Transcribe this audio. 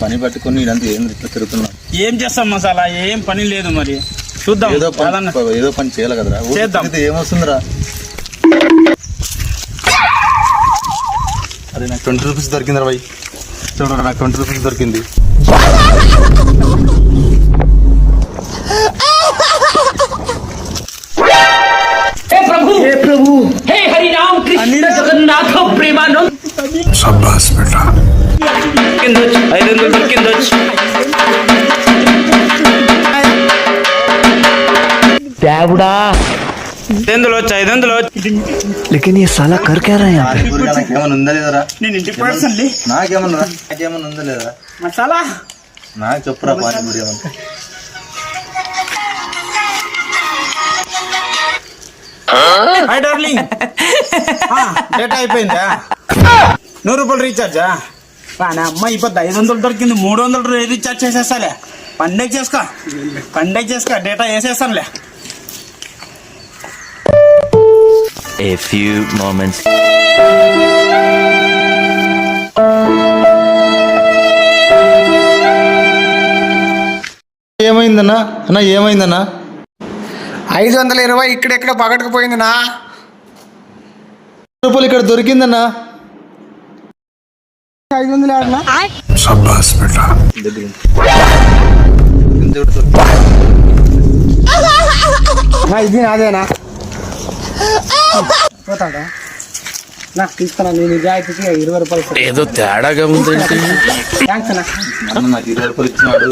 పని పట్టుకొని ఇదంతా ఇట్లా తిరుగుతున్నాం. ఏం చేస్తాం మసాలా, ఏం పని లేదు మరి చూద్దాం. ఏదో పని చేయాలి కదరా. చేద్దాం. ఏమొస్తుందిరా? అరే నాకు 20 రూపీస్ దొరికిందిరా భయ్. చూడరా నాకు 20 రూపీస్ దొరికింది. हे प्रभु हे हरि राम कृष्ण जगन्नाथ प्रेमानंद शाबाश बेटा. 500 దొరికింది. దేవుడా 500 लेकिन ये साला कर क्या रहा है यहाँ पे? నాకేమన్నా ఉందా లేదరా? నేను ఇంటికి పడుతుంది నాకేమన్నా ఉందా లేదరా? మసాలా నాకు చెప్పురా పానీపూరి ఏమన్నా. హాయ్ డార్లింగ్, డేటా అయిపోయిందా? 100 రూపాయలు రీఛార్జా? కానీ అమ్మ ఇప్పుడు 500 దొరికింది, 300 రీఛార్జ్ చేసేస్తాలే. పండగ చేసుకో, డేటా వేసేస్తానులే. A few moments. ఏమైందన్నా? అన్నా ఏమైందన్నా? 520 ఇక్కడెక్కడ పగట్టుకుపోయిందినా. రూపాయలు ఇక్కడ దొరికిందన్నా. 500 ఆడనా? शाबाश बेटा. ఇది నాదేనా? పోతాడా? నాకు తీసుకురా, నేను నిజాయితీకి 20 రూపాయలు. ఏదో తేడాగా ఉందంటే. థ్యాంక్స్ అన్న. నాకు 20 రూపాయలు ఇచ్చినాడు.